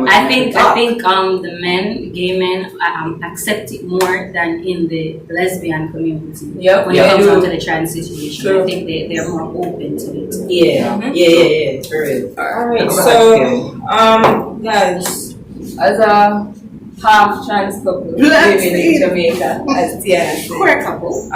I think the men, gay men, accept it more than in the lesbian community. Yep. When it comes down to the trans situation, True. I think they're more open to it. Yeah. True. Alright, so guys, as a half trans couple living in Jamaica, as Tiana said, Queer couple.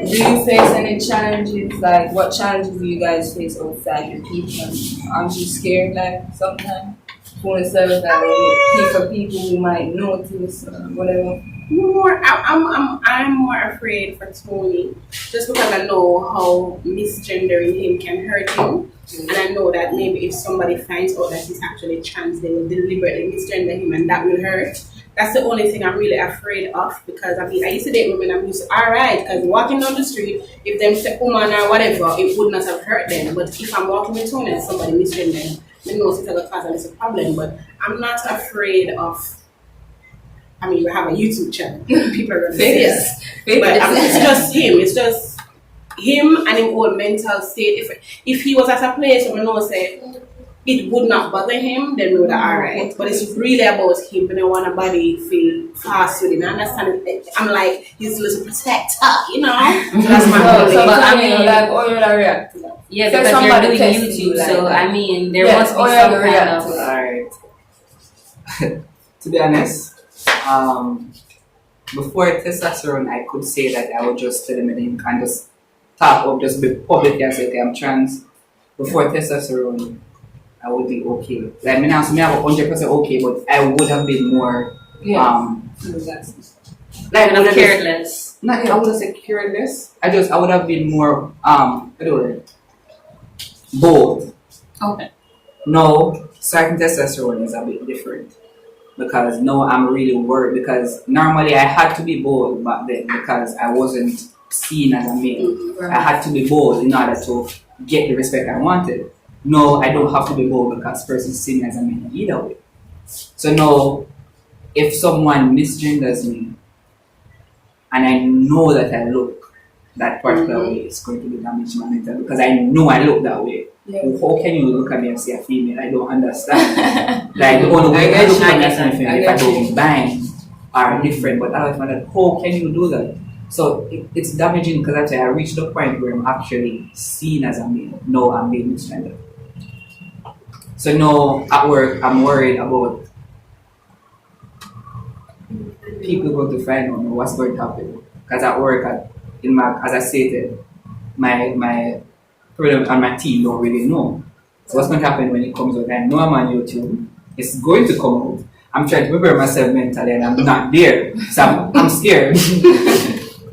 do you face any challenges? Like, what challenges do you guys face outside your people? Aren't you scared, like, sometimes? For yourself, like, people who might notice or whatever? I'm more afraid for Tony, just because I know how misgendering him can hurt him. And I know that maybe if somebody finds out that he's actually trans, they will deliberately misgender him, and that will hurt. That's the only thing I'm really afraid of, because I used to date women, I'm used to, alright, because walking down the street, if them say woman or whatever, it would not have hurt them. But if I'm walking with Tony and somebody misgender him, I know it's going to cause a little problem. But I'm not afraid of, we have a YouTube channel, people are going to say this. But it's just him. It's just him and his own mental state. If he was at a place where I know say it would not bother him, then we would have alright. But it's really about him, and I want a body feel fast with him. I understand it. I'm like his little protector, So that's my so, but like, how you react to that? Yeah, because you're doing YouTube, so there must be some kind of. Alright. To be honest, before testosterone, I could say that I would just tell them and kind of just talk up, just be public and say, okay, I'm trans. Before testosterone, I would be okay. Like, me have 100% okay, but I would have been more, like, careless. Not, I wouldn't say careless. I would have been more, bold. Okay. No, starting testosterone is a bit different. Because now I'm really worried, because normally I had to be bold back then because I wasn't seen as a male. Right. I had to be bold in order to get the respect I wanted. No, I don't have to be bold because person is seen as a male either way. So now, if someone misgenders me and I know that I look that particular way, it's going to be damaging my mental, because I know I look that way. Yeah. How can you look at me and say a female? I don't understand. Like, the only way I look at me as a female, if I don't bind, are different. But I was wondering, how can you do that? So it's damaging, because I reached the point where I'm actually seen as a male. No, I'm being misgendered. So now at work, I'm worried about people going to find out what's going to happen. Because at work, as I stated, my problem and my team don't really know. So what's going to happen when it comes out? I know I'm on YouTube. It's going to come out. I'm trying to prepare myself mentally, and I'm not there. So I'm scared.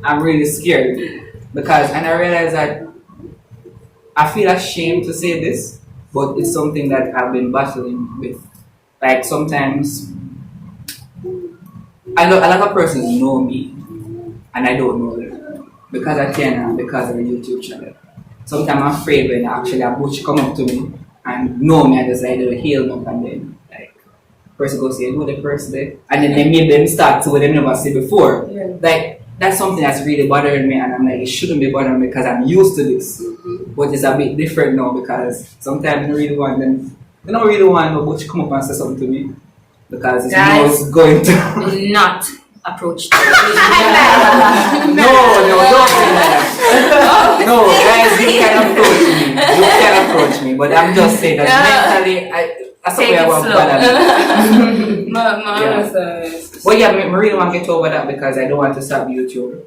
I'm really scared, and I realize that I feel ashamed to say this, but it's something that I've been battling with. Like, sometimes a lot of persons know me, and I don't know them because I can, because of a YouTube channel. Sometimes I'm afraid when actually a butch come up to me and know me, I just like to hail them, and then like person goes say, you know the person there, and then they make them start to what they never say before. Yeah. Like, that's something that's really bothering me, and I'm like, it shouldn't be bothering me because I'm used to this. Mm-hmm. But it's a bit different now, because sometimes I don't really want them. I don't really want a butch come up and say something to me, because it's going to not approach no, don't say that. No, guys, you can approach me. You can approach me, but I'm just saying that mentally, that's the way I want to But yeah, I really want to get over that, because I don't want to stop YouTube,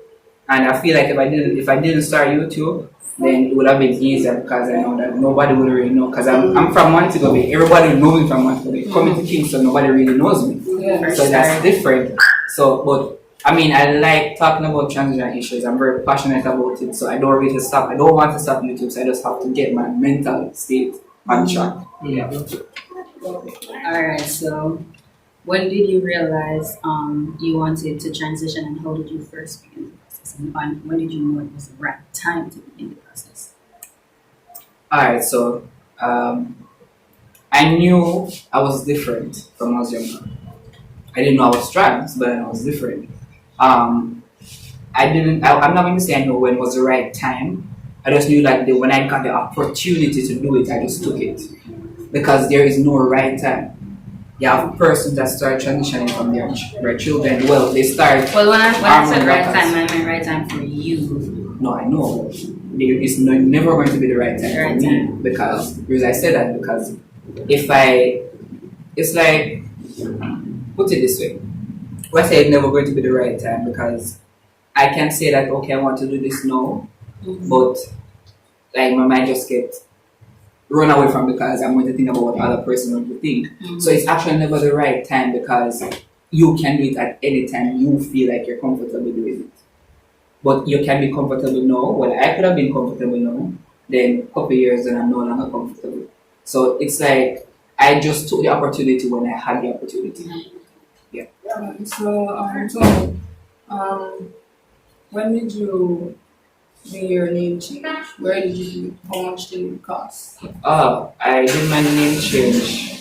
and I feel like if I didn't start YouTube, then it would have been easier, because I know that nobody would really know, because I'm from Montego Bay. Everybody knows me from Montego Bay. Coming to Kingston, nobody really knows me. Yeah, so that's different. So, but I like talking about transgender issues. I'm very passionate about it, so I don't really stop. I don't want to stop YouTube, so I just have to get my mental state on track. Yeah. Alright, so when did you realize you wanted to transition, and how did you first begin the process? And when did you know it was the right time to begin the process? Alright, so I knew I was different from when I was younger. I didn't know I was trans, but I was different. I'm not going to say I know when was the right time. I just knew that when I got the opportunity to do it, I just took it. Because there is no right time. You have persons that start transitioning from their children. Well, they start. Well, when I said right time, I meant right time for you. No, I know. It's never going to be the right time Right for me. Because I said that, because it's like, put it this way. I say it's never going to be the right time because I can say that, okay, I want to do this now, but like my mind just gets run away from because I'm going to think about what other person going to think. So it's actually never the right time because you can do it at any time you feel like you're comfortable doing it. But you can be comfortable now. Well, I could have been comfortable now. Then a couple of years then I'm no longer comfortable. So it's like I just took the opportunity when I had the opportunity. Yeah. So, when did you do your name change? Where did you do it? How much did it cost? I did my name change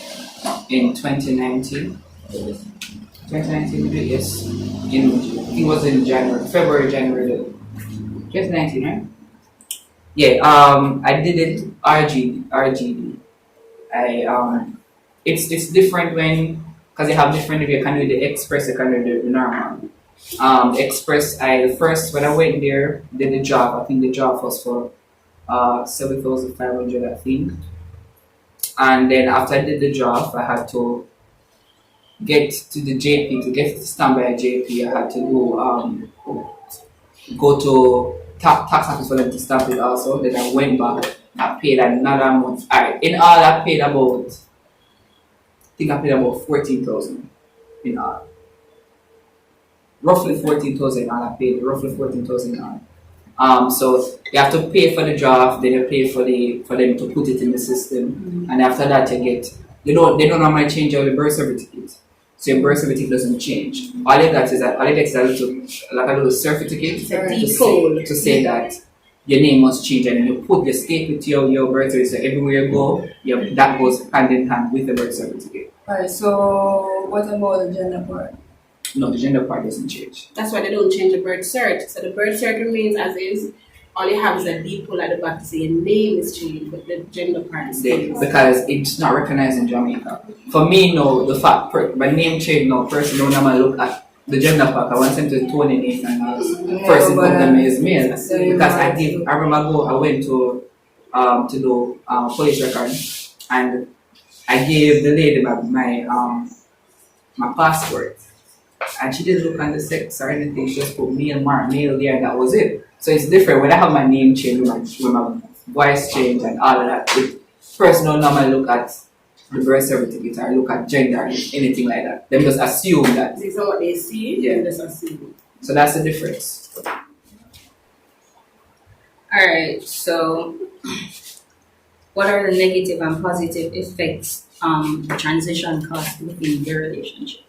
in 2019. 2019, yes. It was in January 2019, right? Yeah. I did it RGD. It's different when because you have different. You can do the express, you can do the normal. Express. When I went there, did the job. I think the job was for 7,500, I think. And then after I did the job, I had to get to the JP. To get stamped by a JP, I had to go to tax office for them to stamp it also. Then I went back. I paid another month. Alright, in all I paid about, I think I paid about 14,000 in all. Roughly 14,000 all I paid. Roughly 14,000 all. So you have to pay for the draft, then you pay for them to put it in the system, and after that you get they don't normally change your birth certificate. So your birth certificate doesn't change. All it gets is a little certificate to say that your name must change, and then you put the state with your birth certificate. So everywhere you go, that goes hand in hand with the birth certificate. Alright, so what about the gender part? No, the gender part doesn't change. That's why they don't change the birth cert. So the birth cert remains as is. All you have is a deep pull at the back to say your name is changed, but the gender part stays. Because it's not recognized in Jamaica. For me, no, the fact my name change, no, person don't normally look at the gender part. I want them to tone in it and person put them as male. Because I remember I went to do police record, and I gave the lady my passport. And she didn't look on the sex or anything, she just put male there, and that was it. So it's different when I have my name changed, when my voice changed and all of that. First, no normally look at the birth certificate or look at gender or anything like that. They just assume that. These are what they see, yeah. And just assume. So that's the difference. Alright, so what are the negative and positive effects the transition caused within your relationship?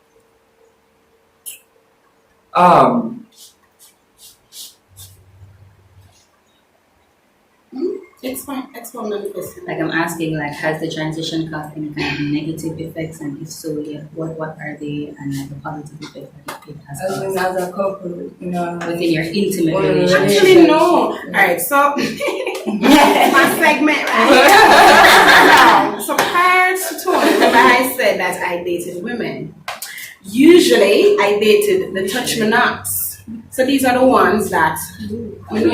It's fine. That's one of the questions. Like I'm asking, like, has the transition caused any kind of negative effects, and if so, yeah, what are they, and like the positive effects that it has As caused a couple, within your intimate Or relationship? Actually, no. Alright, so my segment, right? So prior to Tony, remember I said that I dated women. Usually, I dated the touch me nots. So these are the ones that those are the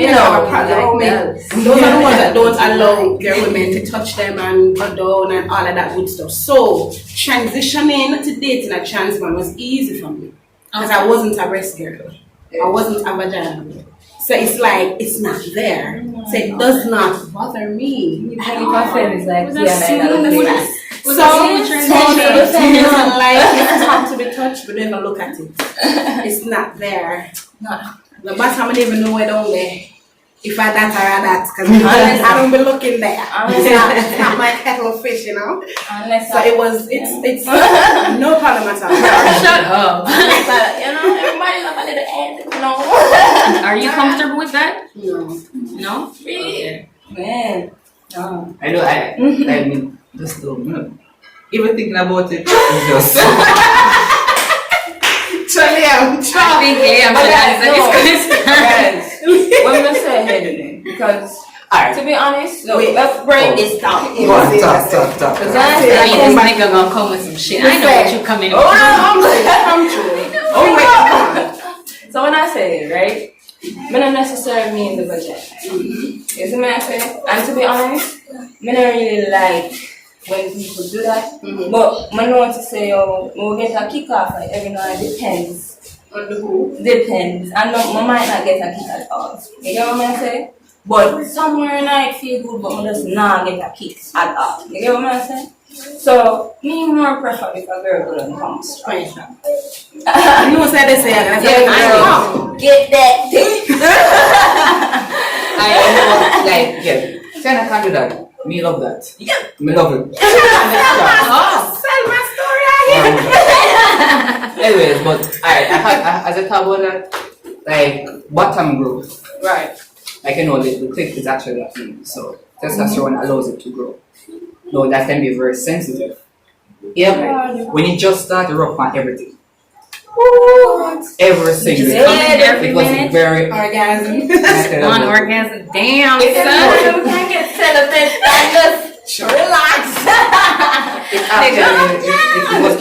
ones that don't allow their women to touch them and go down and all of that good stuff. So transitioning to dating a trans man was easy for me because I wasn't a breast girl. I wasn't a vagina girl. So it's like it's not there. So it does not bother me. It's like So like it's time to be touched, but don't even look at it. It's not there. The bottom I don't even know where down there. If I that or that, because I don't be looking there. It's not my kettle of fish, you know. So it's no problem at all. Shut up. Everybody love a little end. Are you comfortable with that? No. No? Really? Man. No. I mean, just don't know. even thinking about it is just. Charlie, I'm I think Liam should answer this question. Guys, what am I say heading? Because Alright. to be honest, no, Wait. let's break this down. Go on, talk. Because I I mean, say, this nigga gonna come with some shit. I know what you coming with. come true. oh my God. So when I say it, right, I don't necessarily mean the vagina. You see what I say? And to be honest, I don't really like when people do that. But I know what to say, oh, we'll get a kick off like every now and it depends. On the who? Depends. I know I might not get a kick at all. You get what I say? But somewhere in I feel good, but I just not get a kick at all. You get what I say? So, me more prefer if a girl go and come straight. You know what they say? Yeah, I girl, get that thing. I know, like, yeah. China can't do that. Me love that. Yeah. Me love it. sell my story out here. Anyways, but I as I talk about that, like bottom growth, Right. like the click is actually a thing. So testosterone allows it to grow. No, that can be very sensitive. Yeah, like, when you just start to rock on everything. Every single just thing. come in every It was minute. very Orgasm. One orgasm. Damn, If son. you can't get celibate, then just relax. it was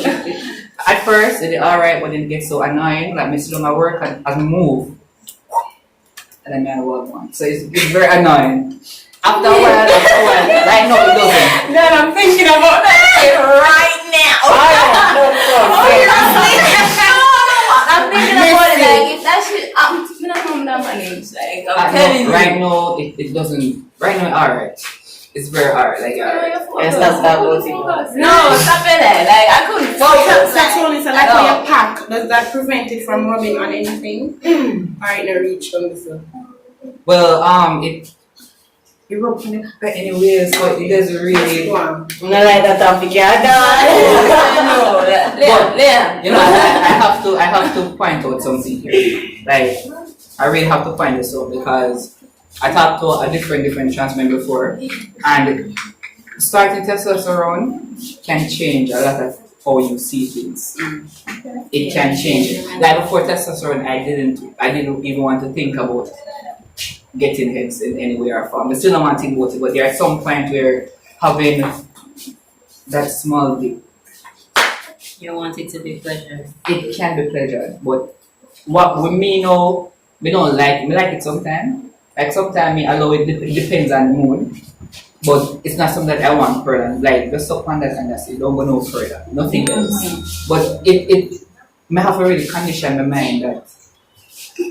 at first it alright, but then it gets so annoying. Like me sit on my work and as I move, and then I work one. So it's very annoying. After a while, right now it doesn't. Then I'm thinking about that shit right now. I'm thinking about it like if that shit, I'm not coming down my names. Like I'm telling you. Right now it doesn't. Right now alright. It's very alright. Like alright. Yes, that's that was No, stop it. Like I couldn't focus. Sex only so like when you pack, does that prevent it from rubbing on anything? Or in a reach on the floor? Well, it rubs on it anyway, so it doesn't really. Go on. No, like that topic, yeah, no, yeah. You know, I have to point out something here. Like, I really have to point this out because I talked to a different trans men before, and starting testosterone can change a lot of how you see things. It can change it. Like before testosterone, I didn't even want to think about getting heads in any way or form. I still don't want to think about it, but there are some point where having that small dick, You want it to be pleasure. it can be pleasure. But what we me know, we don't like. We like it sometimes. Like sometimes me allow it. It depends on the mood. But it's not something that I want further. Like just up on that and that's it. Don't go no further. Nothing else. But it may have to really condition my mind that.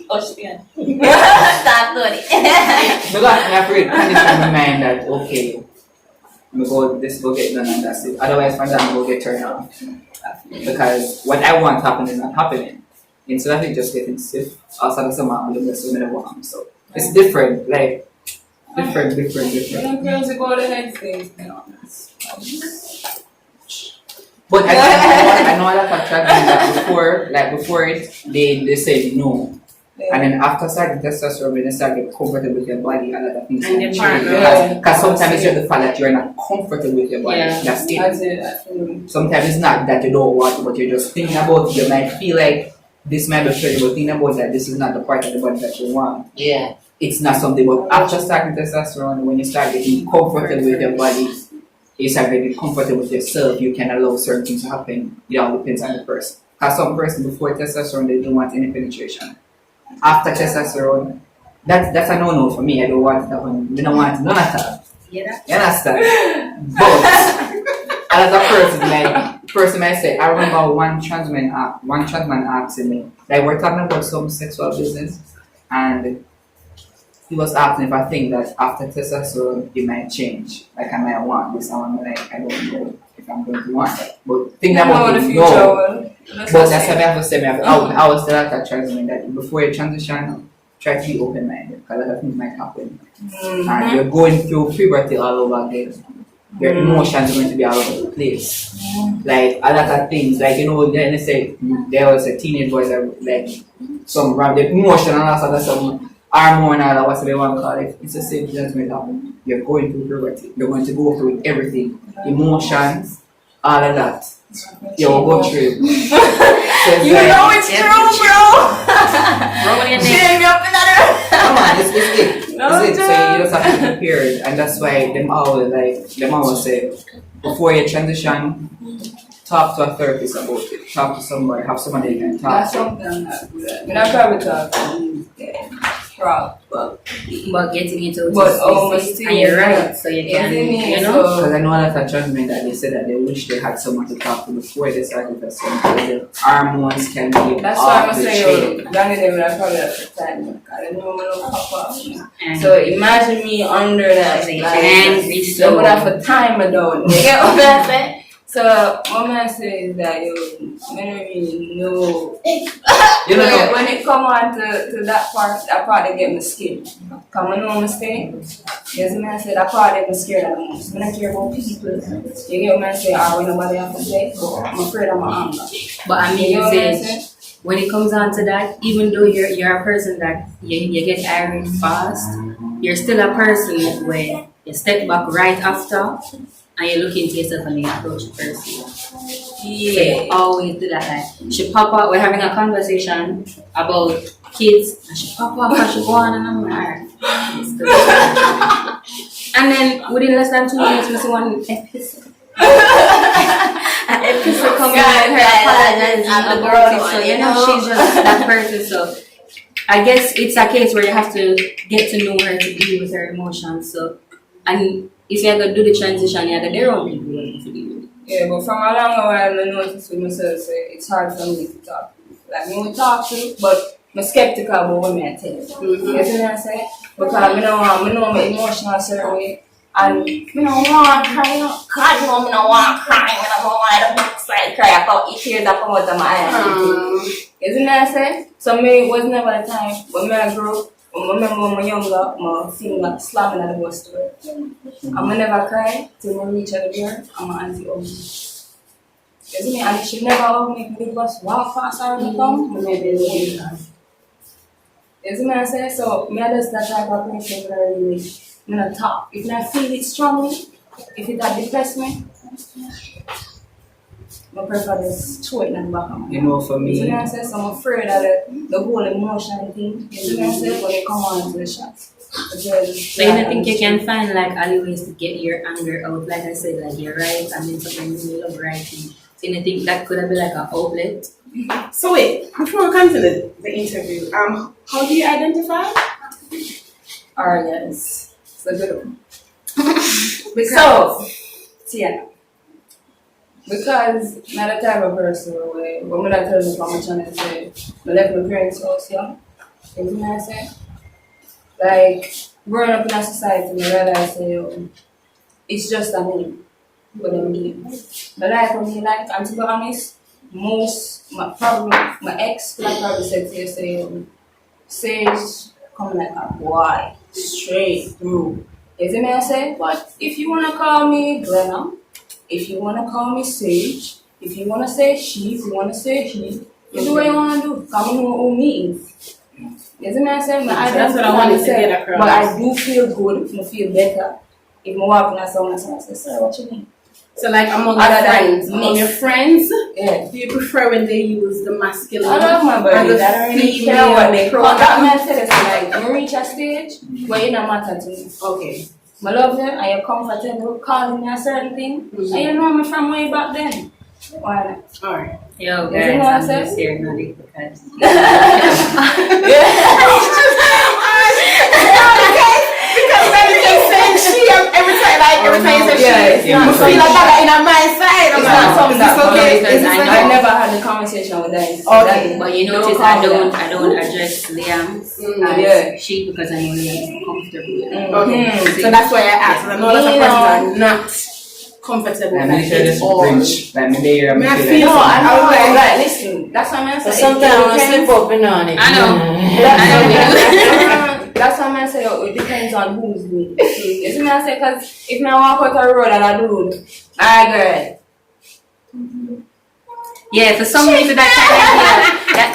Oh, she can. Stop doing it. Because I have to really condition my mind that okay, this will get done and that's it. Otherwise, from that, will get turned off. Because what I want to happen is not happening. Instead of it just getting stiff, outside of some I'm just doing it warm. So it's different, like different. Them girls go to the next thing. But I know a lot of trans men that before it, they said no. And then after starting testosterone, when they start getting comfortable with your body, a lot of things And can your change. partner. Because sometimes it's just the fact that you're not comfortable with your body. Yeah. That's it. That's it. Sometimes it's not that you don't want it, but you're just thinking about it. You might feel like this might be pleasurable, thinking about that this is not the part of the body that you want. Yeah. It's not something, but after starting testosterone, when you start getting comfortable with your body, you start getting comfortable with yourself, you can allow certain things to happen. It all depends on the person. Because some person before testosterone, they don't want any penetration. After testosterone, that's a no-no for me. I don't want that one. I don't want none of that. Yeah. You understand? But as a person might say, I remember one trans man asking me, like we're talking about some sexual business, and he was asking if I think that after testosterone it might change. Like I might want this, I don't know if I'm going to want that. But think about it, no. But that's what I have to say. I was still at that trans man that before you transition, try to be open-minded because a lot of things might happen. And you're going through puberty all over again. Your emotions are going to be all over the place. Like a lot of things, like they say there was a teenage boys that like some random emotion and all that some hormonal or whatever they want to call it. It's the same thing that will happen. You're going through puberty. You're going to go through everything. Emotions, all of that. You will go through it. So it's You like, know it's true, bro. Roll your neck. Cheer me up in that. come on, it's it. No, It's it. So John. you just have to be prepared, and that's why them always say before you transition, talk to a therapist about it. Talk to somebody, have somebody you can talk That's to. something I'm not good at. I mean, I probably talk but getting into But, spaces, and you're right, so you Yeah, can, yeah, you know. so- Because I know a lot of transmen that they said that they wish they had someone to talk to before they started the song. Because the hormones can be that's why I'm off the saying, chain. Danny David, I probably have to time. I don't know when I'll pop up. And So imagine me under that. Like, Like, angry so soul. would have a timer though. You get what I'm saying? So what I'm saying is that you don't really know. You know, When it come on to that part they get me scared. Come on, know my scared. Yes, man, I say that part they get me scared at the most. When I care about people, you get what I say, when nobody have to say, I'm afraid of my anger. but I mean, You know what I'm say, saying? when it comes down to that, even though you're a person that you get irate fast, you're still a person where you step back right after and you look into yourself and you approach the person. So you always do that. Like, she pop up, we're having a conversation about kids, and she pop up and she go on, and I'm like, alright, it's good. And then within less than 2 minutes, we see one episode. An episode coming out her apologizing about it. So you know she's just that person. So I guess it's a case where you have to get to know her to deal with her emotions. So and if you're gonna do the transition, you're gonna their own people to deal with it. Yeah, but from a long while, I noticed with myself, say, it's hard for me to talk to people. Like, me we talk to, but I'm skeptical about what I tell you. You see what I'm saying? Because I know my emotional certain way, and I don't want to cry, God, no, I don't want to cry, I don't want to outside cry, I thought it tears that come out of my eyes. You see what I'm saying? So me, it was never a time when I grew up. I remember when I was younger, my feeling like slamming at the bus store. I never cry till I reach out the door and my auntie hugged me. You see me? And she never hugged me if the bus walk past her and come, I never did it. You see me? I say? So, I just that type of person that I really I talk. If I feel it strongly, if it had depressed me, I prefer to just throw it in the back of my you know, for You see me, what I'm saying? So I'm afraid of the whole emotional thing. You see what I'm saying? When they come on to the shots. So you don't think you can find like other ways to get your anger out? Like I said, like you're right, and then sometimes you love writing. So you don't think that could have been like an outlet? So wait, before we come to the interview, how do you identify? Yes. It's a good one. So, Tiana. Because I'm not the type of person where when I tell you how much I say, I left my parents' house young. You know what I'm saying? Like, growing up in a society, I realize it's just a name for them games. But like for me, like, and to be honest, my ex could have probably said to you, Sage, come like a boy, straight through. You see me I say? But if you want to call me Glenna, if you want to call me Sage, if you want to say she, if you want to say he, you do what you want to do. Come know who me is. You see me I say? That's what I wanted to get across. But I do feel good, I feel better. If I walk in someone and say, sir, what you mean? So like among your Other than friends, among your friends, Yeah. do you prefer when they use the masculine? I love my or body. the That don't really female care what they call pronoun? that. Man said it's like, I'm reach a stage where it don't matter to me. Okay. I love you and you're comfortable calling me a certain thing. And you know me from way back then. Why not? Alright. Yo, You see what guys, I'm I'm just saying? here naughty because Because when you saying she every time you say she, you feel like that in my side. I'm It's like, not something is this that okay? because Is this I okay? I never had a conversation with them. Okay. but you Don't notice call I me don't that. address Liam Yeah. as she because I know Liam is comfortable. Okay. So that's why I asked. I know a lot of persons are not comfortable I'm with sure it this or bridge, like, me there, Me, I feel feel like- No, I know. Okay. Like, listen, that's what I'm So saying. sometimes I slip up in on it. I know. That's what I'm saying. It depends on who's doing it. You see what I'm saying? Because if I walk out the road and I do it, alright, girl. Yeah, for some reason that kind of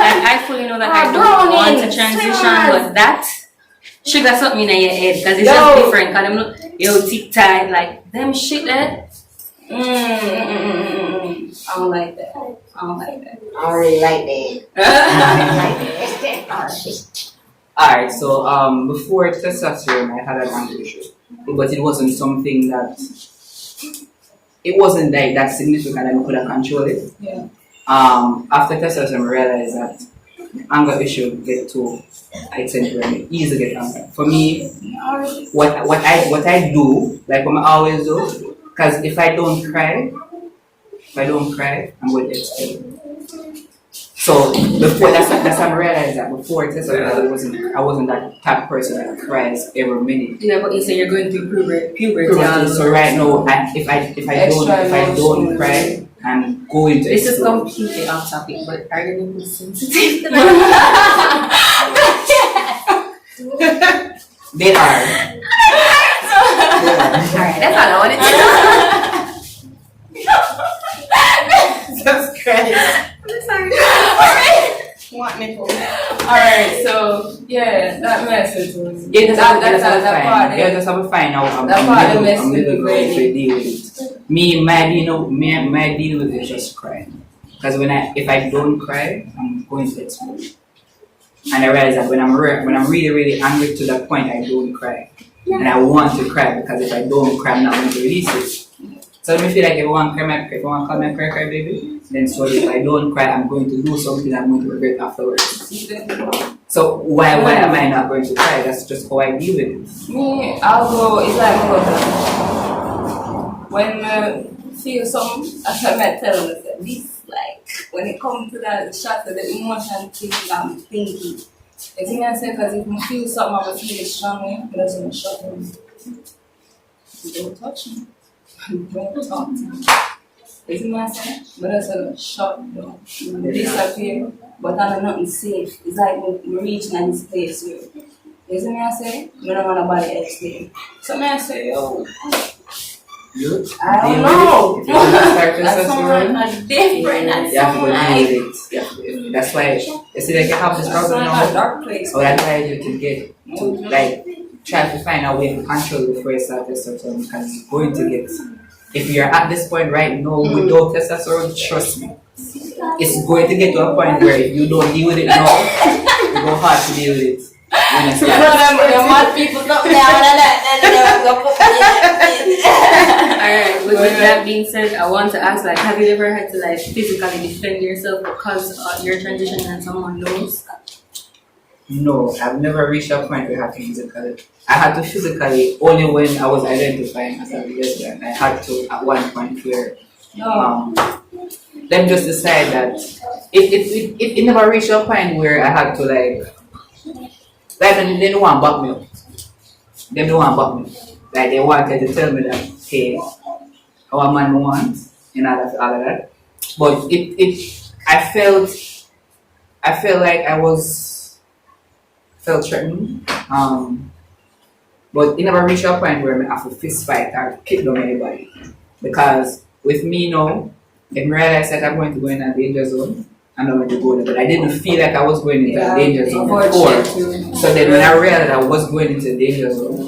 like I fully know that I don't want to transition, but that she got something in your head because it's just different. Cause I'm not, yo, tick tight, like them shit there. I don't like that. I don't like that. I really like that. Alright. Alright, so before testosterone, I had an anger issue, but it wasn't something that it wasn't like that significant that I could have controlled it. Yeah. After testosterone, I realized that anger issue get to extent where I easily get angry. For me, what I do, like what I always do, because if I don't cry, I'm going to explode. So before that's when I realized that before testosterone, I wasn't that type of person that cries every minute. Yeah, but you say you're going through puberty. So right now, if I don't cry, I'm going to. This is explode. completely off topic, but are you going to be sensitive to that? They are. Alright, that's all I wanted to know. Jesus Christ. I'm sorry. What nipple? Alright, so yeah, that message was Yeah, that's that part. Yeah, that's how we find out. I'm messed with little the going brain. to deal with it. My deal with it is just crying. Because if I don't cry, I'm going to explode. And I realize that when I'm really, really angry to that point, I don't cry. And I want to cry because if I don't cry, I'm not going to release it. So let me feel like if I want to call me a cry baby, then so if I don't cry, I'm going to do something I'm going to regret afterwards. So why am I not going to cry? That's just how I deal with it. Me, I'll go, it's like when I feel something, I might tell them that this, like, when it comes to that shot of the emotion thing I'm thinking. You see what I say? Because if I feel something, I will feel it strongly, but that's going to shut them. Don't touch me. Don't talk to me. You see what I say? But that's going to shut down. Disappear, but I'm not safe. It's like we're reaching at this place where, you see what I say? We don't want nobody else there. So I say, yo, You? I don't know. If you want to start That's someone testosterone, different. That's you have to someone deal like with it. You have to, that's why you see like you have this that's problem someone in a now. dark place. I would advise you to get to like try to find a way to control it before you start testosterone because it's going to get if you're at this point right now without testosterone, trust me. It's going to get to a point where if you don't deal with it now, it's going hard to deal with it. When you start. mad people up down Alright, with that being said, I want to ask, like, have you ever had to like physically defend yourself because you're transitioning and someone knows? No, I've never reached a point where I had to physically. I had to physically only when I was identifying as a lesbian. I had to at one point where them just decide that it never reached a point where I had to like they don't want to back me up. They don't want to back me up. Like they wanted to tell me that hey, our man wants and all of that. But I felt like I felt threatened. But it never reached a point where I have to fist fight or kick down anybody. Because with me now, if I realize that I'm going to go in a danger zone, I'm not going to go there. But I didn't feel like I was going into a danger zone before. So then when I realized I was going into a danger zone,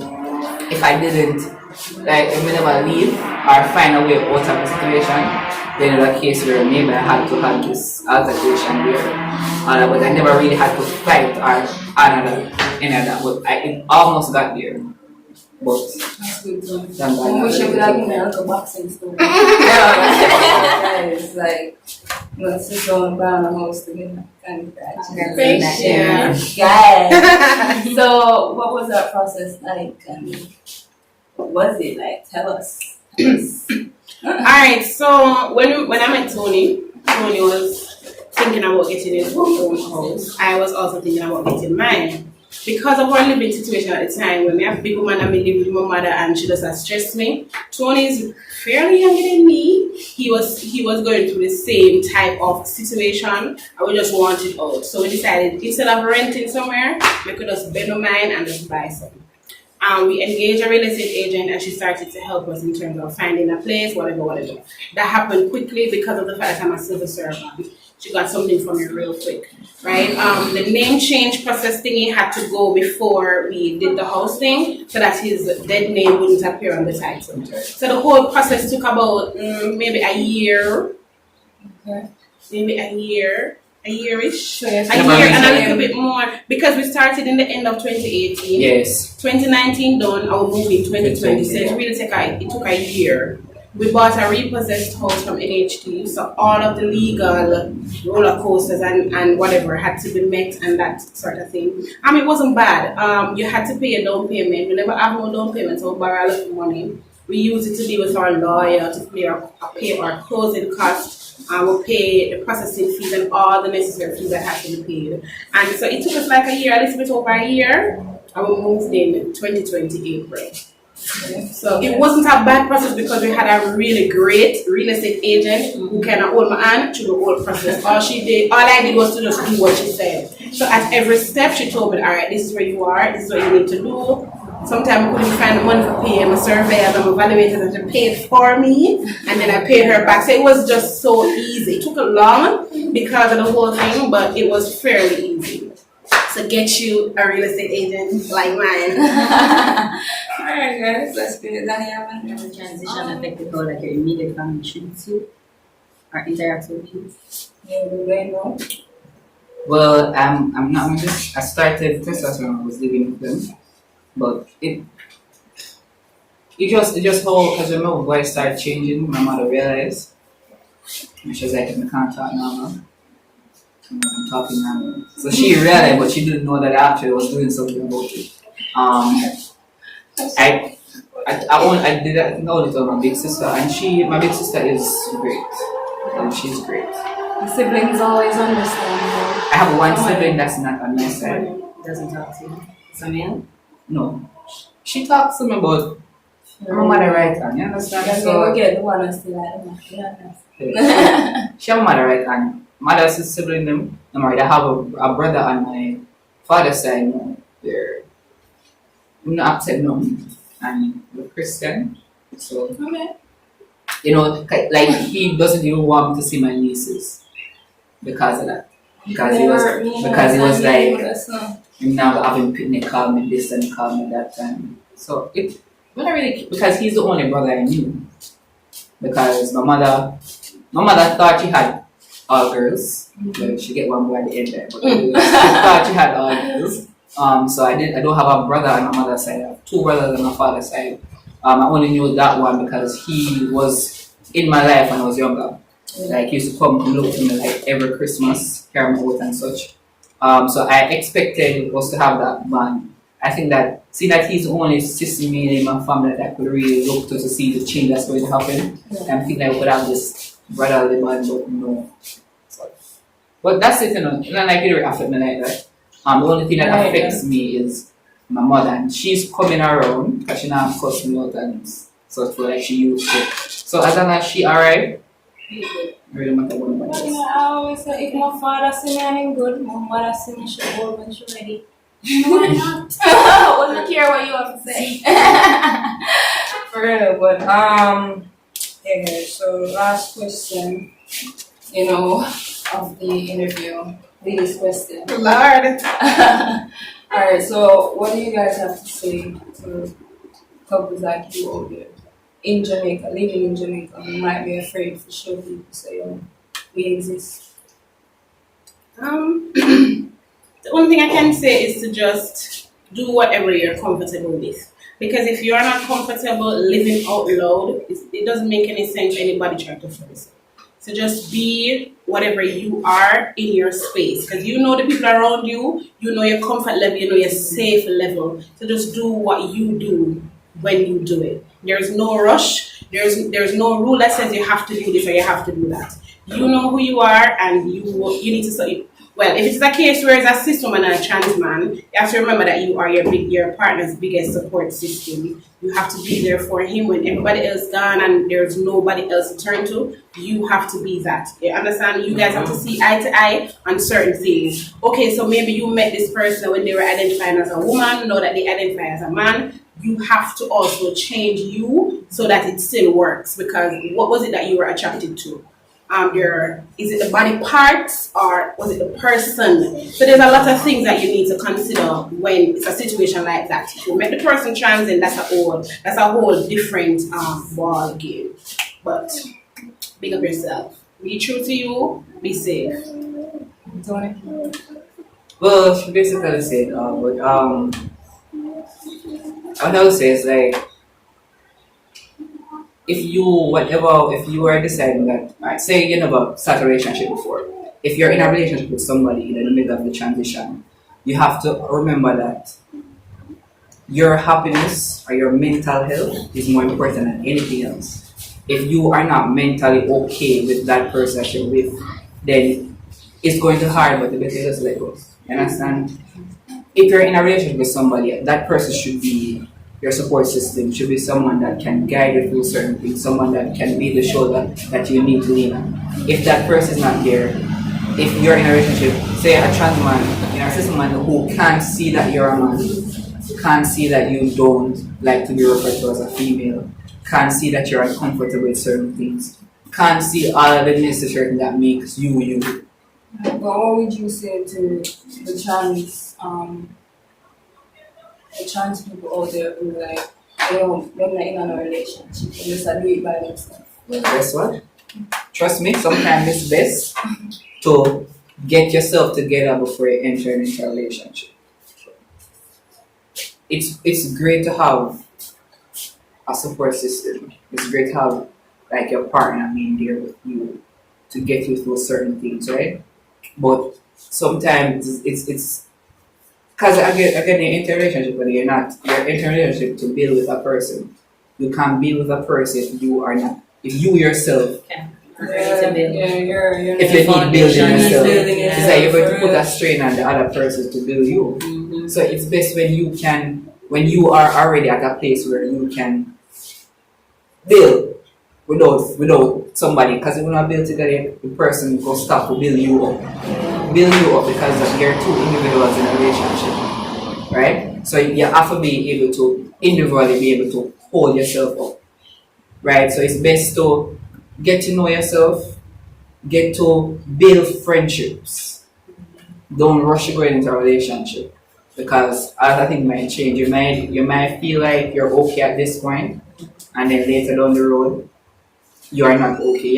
if I didn't like whenever leave or find a way out of the situation, then in a case where maybe I had to have this altercation there. But I never really had to fight or any of that. But it almost got there. But That's good too. I We should like a boxing story. It's like let's just go and buy a house together. Kind of Yeah. Guys. So what was that process like? What was it like? Tell us. Alright, so when I met Tony was thinking about getting his own house. I was also thinking about getting mine. Because of our living situation at the time, when we have a big woman and me live with my mother and she doesn't stress me, Tony is fairly younger than me. He was going through the same type of situation and we just wanted out. So we decided instead of renting somewhere, we could just bend our mind and just buy something. We engaged a real estate agent and she started to help us in terms of finding a place, whatever. That happened quickly because of the fact that I'm a civil servant. she got something from me real quick, right? The name change process thingy had to go before we did the house thing, so that his dead name wouldn't appear on the title. So the whole process took about maybe a year, maybe a year-ish, a year and a little bit more, because we started in the end of 2018. Yes. 2019 done, our move in 2020, so it really took a year. We bought a repossessed house from NHT, so all of the legal roller coasters and whatever had to be met and that sort of thing. It wasn't bad. You had to pay a down payment. We never have no down payment, so we borrow a lot of money. We use it to deal with our lawyer, to pay our closing costs. We'll pay the processing fees and all the necessary fees that have to be paid. And so it took us like a year, a little bit over a year, and we moved in 2020 April. So it wasn't a bad process because we had a really great real estate agent who kind of hold my hand through the whole process. All I did was to just do what she said. So at every step she told me, all right, this is where you are, this is what you need to do. Sometimes I couldn't find the money for paying my surveyors and my evaluators, and she paid for me, and then I paid her back. So it was just so easy. It took a long because of the whole thing, but it was fairly easy. So get you a real estate agent like mine. Alright guys, let's do it. Danny, have Does the transition affect how like your immediate family treats you or interacts with you? Yeah, do they know? Well, I'm not just. I started Christmas when I was living with them, but it just how, because when my voice started changing, my mother realized, and she was like, "I can't talk now. I'm talking now." So she realized, but she didn't know that I actually was doing something about it. I did that. I think I only told my big sister, and my big sister is great, and she's great. The siblings always understand. I have one sibling that's not on my side. Doesn't talk to you. It's a man? No, she talks to me about my mother right hand. You understand? So okay, the one who's still like, she have a mother right hand. Mother's a sibling them. I'm married. I have a brother on my father's side. No, they're not upset no, and we're Christian. So okay. you know, like he doesn't even want me to see my nieces because of that. Because he was like, now having picnic, call me this and call me that, and so it. But I really, because he's the only brother I knew. Because my mother thought she had all girls. But she get one boy at the end there. But she thought she had all girls. So I don't have a brother on my mother's side. I have two brothers on my father's side. I only knew that one because he was in my life when I was younger. Like he used to come and look to me like every Christmas, hear me out and such. So I expected us to have that bond. I think that seeing that he's the only sister in my family that I could really look to see the change that's going to happen. I think that we could have this brotherly bond, but no. But that's it, you know. It's not like it really affects me like that. The only thing that affects me is my mother, and she's coming around because she now cuss me out and such like she used to. So as long as she alright, really matter what nobody else. I always say, if my father see me and I'm good, my mother see me she old when she ready. Why not? I wouldn't care what you have to say. For real, but yeah, so last question, of the interview. Biggest question. Lord. Alright, so what do you guys have to say to couples like you out there in Jamaica, living in Jamaica, who might be afraid to show people say, we exist? The only thing I can say is to just do whatever you're comfortable with. Because if you're not comfortable living out loud, it doesn't make any sense anybody trying to force it. So just be whatever you are in your space. Because you know the people around you, you know your comfort level, you know your safe level. So just do what you do when you do it. There's no rush. There's no rule that says you have to do this or you have to do that. You know who you are, and you need to. Well, if it's a case where it's a ciswoman and a trans man, you have to remember that you are your partner's biggest support system. You have to be there for him when everybody else gone and there's nobody else to turn to. You have to be that. You understand? You guys have to see eye to eye on certain things. Okay, so maybe you met this person when they were identifying as a woman, know that they identify as a man. You have to also change you so that it still works, because what was it that you were attracted to? is it the body parts or was it the person? So there's a lot of things that you need to consider when it's a situation like that. If you make the person trans, then that's a whole different ball game. But big up yourself. Be true to you. Be safe. Tony? Well, she basically said, but what I would say is like, if you are deciding that, right, say you never start a relationship before, if you're in a relationship with somebody in the middle of the transition, you have to remember that your happiness or your mental health is more important than anything else. If you are not mentally okay with that person that you're with, then it's going to hard, but the better just let go. You understand? If you're in a relationship with somebody, that person should be your support system, should be someone that can guide you through certain things, someone that can be the shoulder that you need to lean on. If that person is not there, if you're in a relationship, say a trans man, a ciswoman who can't see that you're a man, can't see that you don't like to be referred to as a female, can't see that you're uncomfortable with certain things, can't see all of the necessary that makes you. But what would you say to the trans people out there who like they're not in a relationship and just do it by themselves? Well, guess what? Trust me, sometimes it's best to get yourself together before you enter into a relationship. It's great to have a support system. It's great to have like your partner being there with you to get you through certain things, right? But sometimes it's because again you're in a relationship, but you're in a relationship to build with a person. You can't build with a person if you yourself if you need building yourself. It's like you're going to put a strain on the other person to build you. Mm-hmm. So it's best when you are already at a place where you can build without somebody, because if you not build together, the person will stop to build you up because you're two individuals in a relationship, right? So you have to be able to individually be able to hold yourself up, right? So it's best to get to know yourself, get to build friendships. Don't rush to go into a relationship, because other things might change. You might feel like you're okay at this point, and then later down the road you are not okay.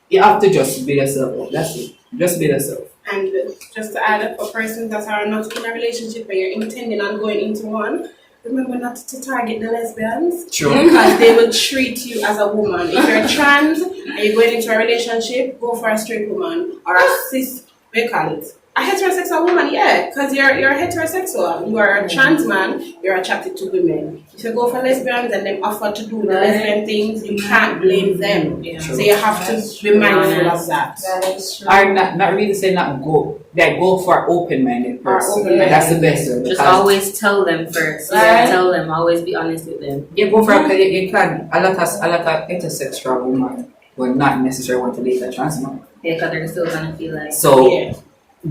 You have to just build yourself up. That's it. Just build yourself. And just to add up, for persons that are not in a relationship and you're intending on going into one, remember not to target the lesbians. True. Because they will treat you as a woman. If you're trans and you're going into a relationship, go for a straight woman or a cis, we call it. A heterosexual woman, yeah, because you're heterosexual. You are a trans man, you're attracted to women. If you go for lesbians and they offer to do the lesbian things, you can't blame them. Yeah. So you have to be mindful of that. That is true. Or not really say not go. Like go for open-minded person. open-minded. That's the best way. Just always tell them first. Right. Tell them. Always be honest with them. Yeah, go for you can. A lot of heterosexual women will not necessarily want to date a trans man. Yeah, because they're still gonna feel like. So Yeah.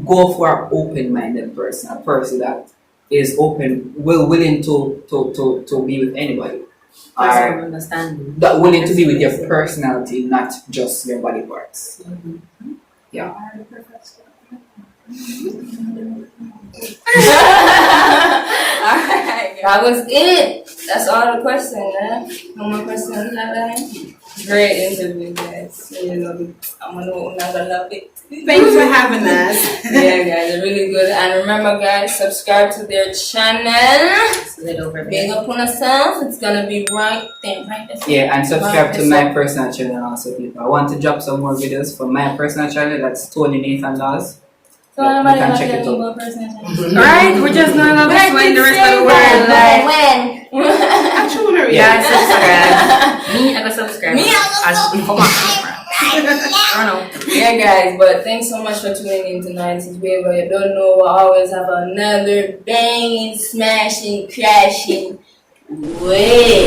go for an open-minded person, a person that is willing to be with anybody. Or understanding. That willing to be with your personality, not just your body parts. Mm-hmm. Yeah. Alright, that was it. That's all the questions, man. No more questions, nothing. Great interview, guys. Really love it. I'm gonna love it. Thanks for having us. Yeah, guys, they're really good. And remember, guys, subscribe to their channel. Slid over Big up on yourself. It's gonna be right there, right there. Yeah, and subscribe to my personal channel also, people. I want to drop some more videos for my personal channel. That's Tony Nathan Laws. So Yeah, nobody you can gonna check tell it me out. about personal channel. Right, we're just gonna explain the rest of the world. When? Actually, Yeah, subscribe. Me, I got subscribe. Me, I got Come on. I don't know. Yeah, guys, but thanks so much for tuning in tonight. Since we ever you don't know, we'll always have another banging, smashing, crashing way.